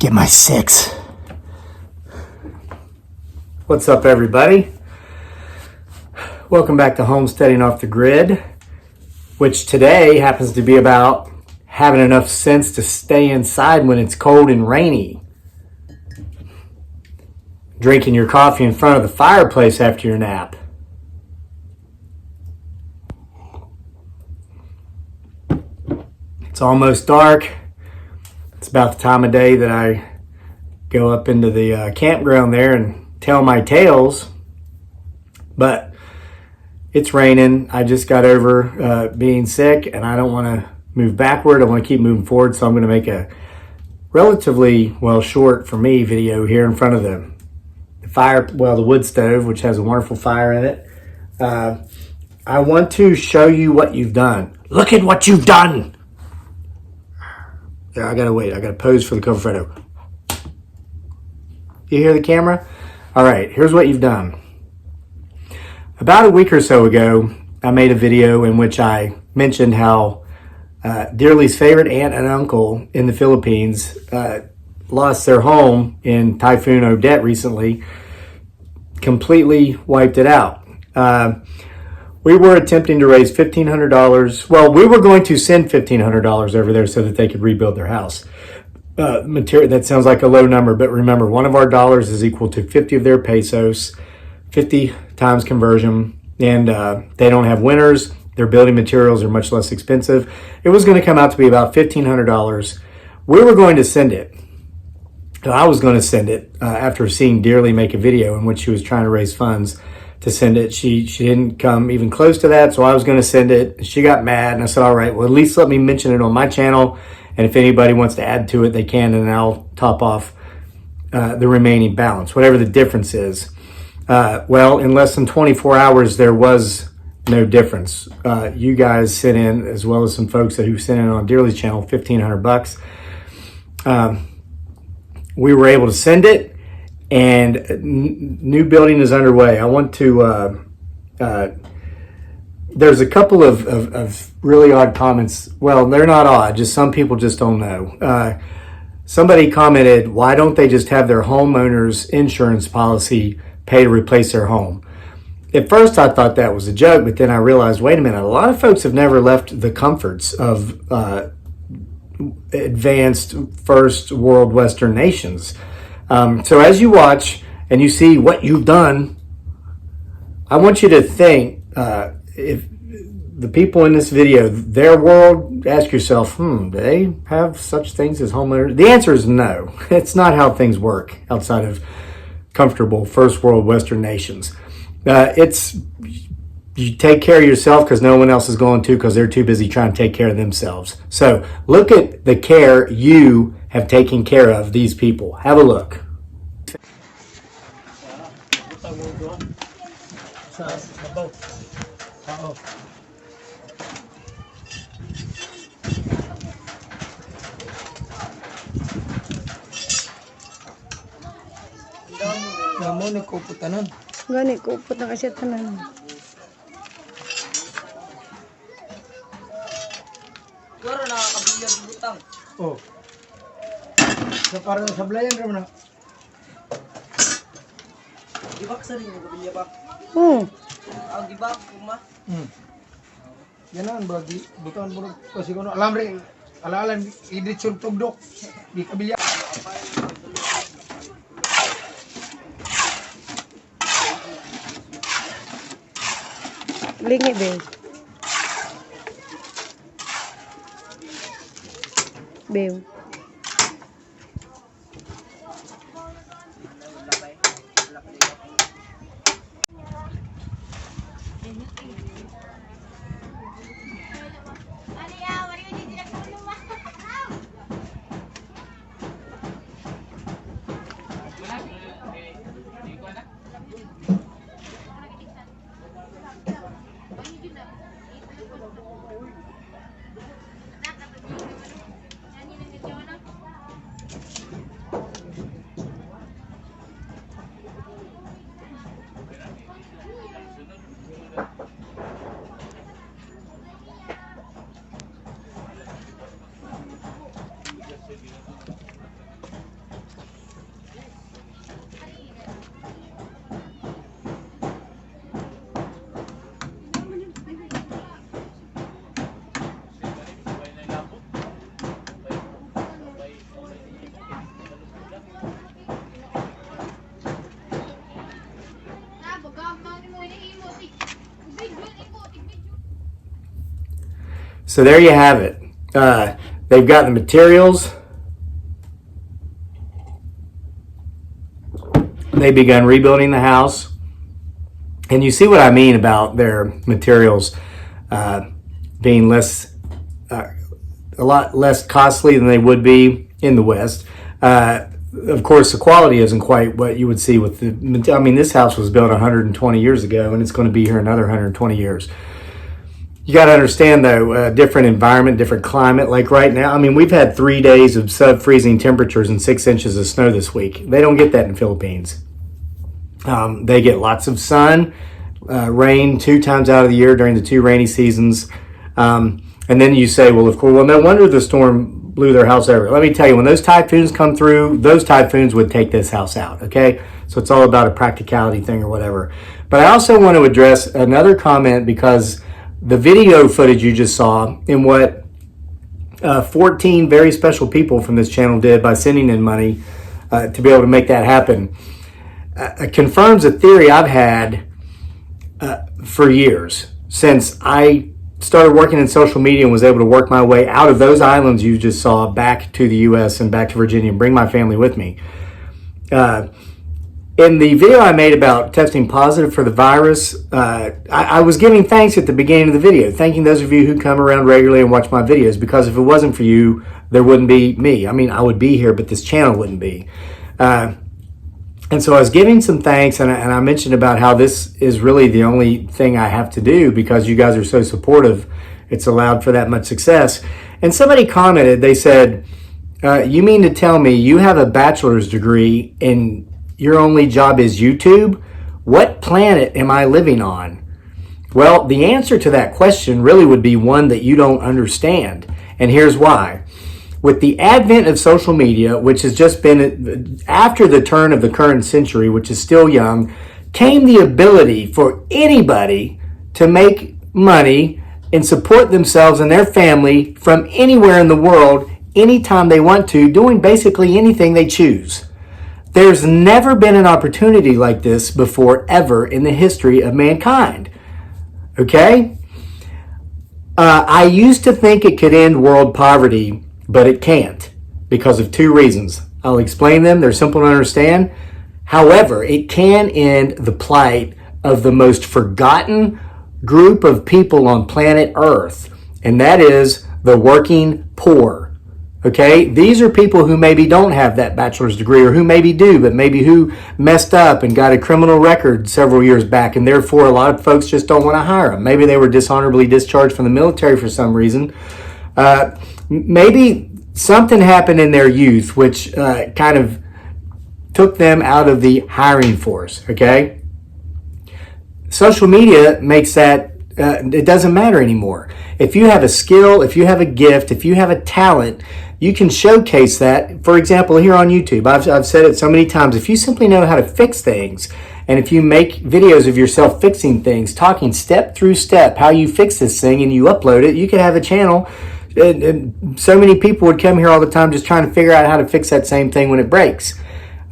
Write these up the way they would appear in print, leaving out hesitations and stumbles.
Get my 6. What's up, everybody? Welcome back to Homesteading Off the Grid, which today happens to be about having enough sense to stay inside when it's cold and rainy. Drinking your coffee in front of the fireplace after your nap. It's almost dark. It's about the time of day that I go up into the campground there and tell my tales. But it's raining. I just got over being sick, and I don't want to move backward. I want to keep moving forward, so I'm going to make a relatively, short for me video here in front of the fire, the wood stove, which has a wonderful fire in it. I want to show you what you've done. Look at what you've done. Yeah, I gotta wait. I gotta pose for the cover photo. You hear the camera? All right, here's what you've done. About a week or so ago, I made a video in which I mentioned how Dearly's favorite aunt and uncle in the Philippines lost their home in Typhoon Odette recently, completely wiped it out. We were attempting to raise $1,500. Well, we were going to send $1,500 over there so that they could rebuild their house. Material, that sounds like a low number, but remember, one of our dollars is equal to 50 of their pesos, 50 times conversion, and they don't have winters. Their building materials are much less expensive. It was going to come out to be about $1,500. We were going to send it. I was going to send it after seeing Dearly make a video in which she was trying to raise funds to send it. She didn't come even close to that, so I was going to send it. She got mad, and I said, all right, well, at least let me mention it on my channel, and if anybody wants to add to it, they can, and I'll top off the remaining balance, whatever the difference is. Well, in less than 24 hours, there was no difference. You guys sent in, as well as some folks who sent in on Dearly's channel, $1,500. We were able to send it, and new building is underway. I want to, there's a couple of really odd comments. Well, they're not odd, just some people just don't know. Somebody commented, why don't they just have their homeowner's insurance policy pay to replace their home? At first I thought that was a joke, but then I realized, wait a minute, a lot of folks have never left the comforts of advanced first world Western nations. So as you watch and you see what you've done, I want you to think, if the people in this video, their world, ask yourself, do they have such things as homeowners? The answer is no. It's not how things work outside of comfortable first world Western nations. It's you take care of yourself because no one else is going to, because they're too busy trying to take care of themselves. So look at the care you have taken care of these people. Have a look. Namun ni kupot tanan. Gani kupot na kasi tanan. Garo na kabilyag butang. Oh. Sa parang sablayan ra man. Gibak sa rin yung kabilya ba? Gibak kuma. Yanan ba di butan mo kasi kuno alam rin alalan idrit sur tugdok di kabilya. Lingi be. Beo. So there you have it. They've got the materials. They've begun rebuilding the house. And you see what I mean about their materials being a lot less costly than they would be in the West. Of course, the quality isn't quite what you would see with the. I mean, this house was built 120 years ago, and it's going to be here another 120 years. You got to understand, though, different environment, different climate. Like right now, I mean, we've had 3 days of sub-freezing temperatures and 6 inches of snow this week. They don't get that in the Philippines. They get lots of sun, rain 2 times out of the year during the 2 rainy seasons. And then you say, well, of course, well, no wonder the storm blew their house over. Let me tell you, when those typhoons come through, those typhoons would take this house out, okay? So it's all about a practicality thing or whatever. But I also want to address another comment, because the video footage you just saw in what 14 very special people from this channel did by sending in money to be able to make that happen confirms a theory I've had for years, since I started working in social media and was able to work my way out of those islands you just saw back to the U.S. and back to Virginia and bring my family with me. In the video I made about testing positive for the virus, I was giving thanks at the beginning of the video, thanking those of you who come around regularly and watch my videos, because if it wasn't for you, there wouldn't be me. I mean, I would be here, but this channel wouldn't be. And so I was giving some thanks, and I mentioned about how this is really the only thing I have to do because you guys are so supportive. It's allowed for that much success. And somebody commented, they said, you mean to tell me you have a bachelor's degree and your only job is YouTube? What planet am I living on? Well, the answer to that question really would be one that you don't understand. And here's why. With the advent of social media, which has just been after the turn of the current century, which is still young, came the ability for anybody to make money and support themselves and their family from anywhere in the world, anytime they want to, doing basically anything they choose. There's never been an opportunity like this before, ever, in the history of mankind. Okay? I used to think it could end world poverty, but it can't, because of 2 reasons. I'll explain them. They're simple to understand. However, it can end the plight of the most forgotten group of people on planet Earth, and that is the working poor. Okay? These are people who maybe don't have that bachelor's degree, or who maybe do, but maybe who messed up and got a criminal record several years back, and therefore a lot of folks just don't want to hire them. Maybe they were dishonorably discharged from the military for some reason. Maybe something happened in their youth which kind of took them out of the hiring force, okay? Social media makes that, it doesn't matter anymore. If you have a skill, if you have a gift, if you have a talent, you can showcase that. For example, here on YouTube, I've said it so many times, if you simply know how to fix things, and if you make videos of yourself fixing things, talking step through step how you fix this thing, and you upload it, you could have a channel. And so many people would come here all the time just trying to figure out how to fix that same thing when it breaks.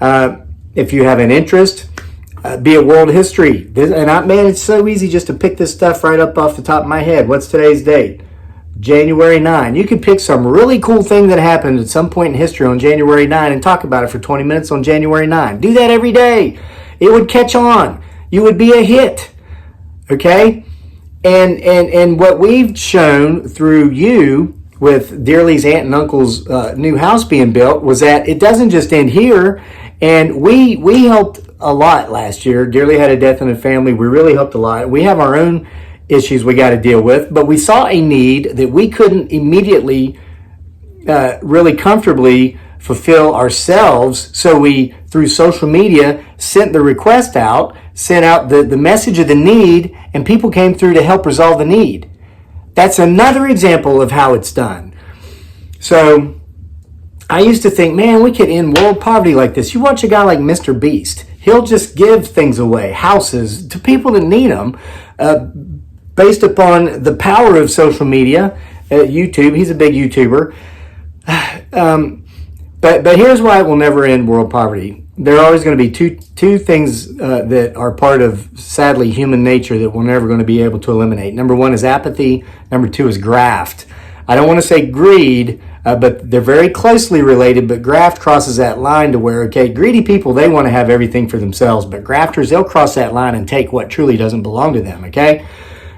If you have an interest, be it world history. Man, it's so easy just to pick this stuff right up off the top of my head. What's today's date? January 9. You could pick some really cool thing that happened at some point in history on January 9 and talk about it for 20 minutes on January 9. Do that every day. It would catch on. You would be a hit. Okay? And what we've shown through you with Dearly's aunt and uncle's new house being built was that it doesn't just end here. And we helped a lot last year. Dearly had a death in the family. We really helped a lot. We have our own issues we got to deal with, but we saw a need that we couldn't immediately really comfortably fulfill ourselves. So we, through social media, sent the request out, sent out the message of the need, and people came through to help resolve the need. That's another example of how it's done. So I used to think, man, we could end world poverty like this. You watch a guy like Mr. Beast. He'll just give things away, houses, to people that need them, based upon the power of social media, YouTube. He's a big YouTuber. But here's why it will never end world poverty. there are always going to be two things that are part of, sadly, human nature that we're never going to be able to eliminate. Number one is apathy. Number two is graft. I don't want to say greed, but they're very closely related, but graft crosses that line to where, okay, greedy people, they want to have everything for themselves, but grafters, they'll cross that line and take what truly doesn't belong to them, okay?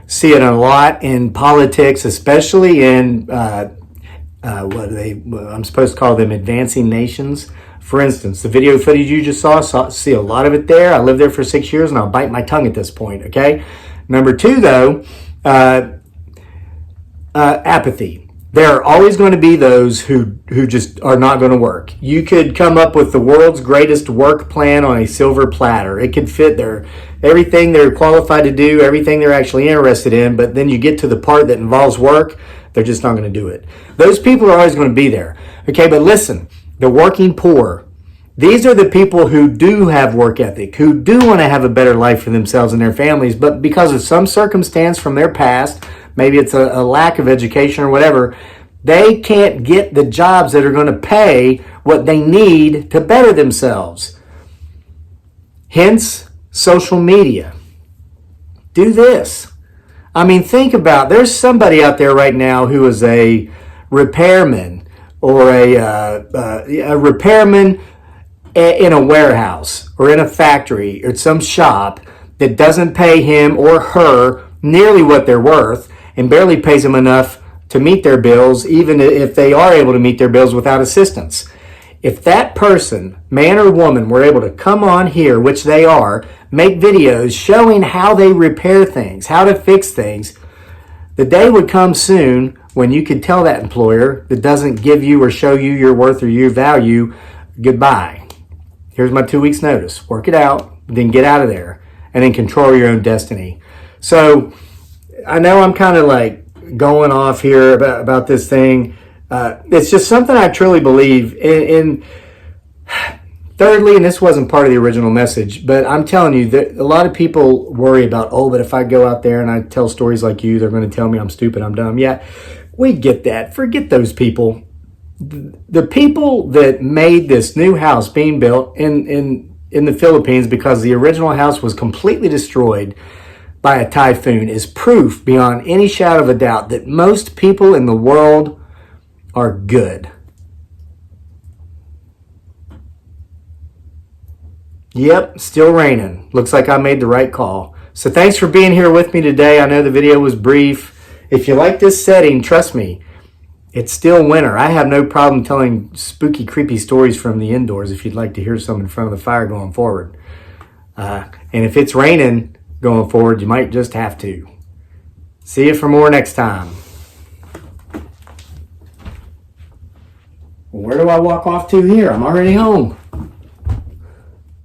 See it a lot in politics, especially in I'm supposed to call them advancing nations. For instance, the video footage you just see a lot of it there. I lived there for 6 years and I'll bite my tongue at this point, okay? Number two, though, apathy. There are always going to be those who just are not going to work. You could come up with the world's greatest work plan on a silver platter. It could fit everything they're qualified to do, everything they're actually interested in, but then you get to the part that involves work, they're just not going to do it. Those people are always going to be there. Okay, but listen, the working poor, these are the people who do have work ethic, who do want to have a better life for themselves and their families, but because of some circumstance from their past, maybe it's a lack of education or whatever, they can't get the jobs that are going to pay what they need to better themselves. Hence, social media. Do this. I mean, think about, there's somebody out there right now who is a repairman or a repairman in a warehouse or in a factory or some shop that doesn't pay him or her nearly what they're worth and barely pays them enough to meet their bills, even if they are able to meet their bills without assistance. If that person, man or woman, were able to come on here, which they are, make videos showing how they repair things, how to fix things, the day would come soon when you could tell that employer that doesn't give you or show you your worth or your value, goodbye. Here's my 2 weeks notice. Work it out, then get out of there, and then control your own destiny. So I know I'm kind of like going off here about this thing. It's just something I truly believe in. Thirdly, and this wasn't part of the original message, but I'm telling you that a lot of people worry about, oh, but if I go out there and I tell stories like you, they're going to tell me I'm stupid, I'm dumb. Yeah, we get that. Forget those people. The people that made this new house being built in the Philippines because the original house was completely destroyed by a typhoon is proof beyond any shadow of a doubt that most people in the world are good. Yep, still raining. Looks like I made the right call. So thanks for being here with me today. I know the video was brief. If you like this setting, trust me, it's still winter. I have no problem telling spooky, creepy stories from the indoors if you'd like to hear some in front of the fire going forward. And if it's raining going forward, you might just have to. See you for more next time. Where do I walk off to here? I'm already home.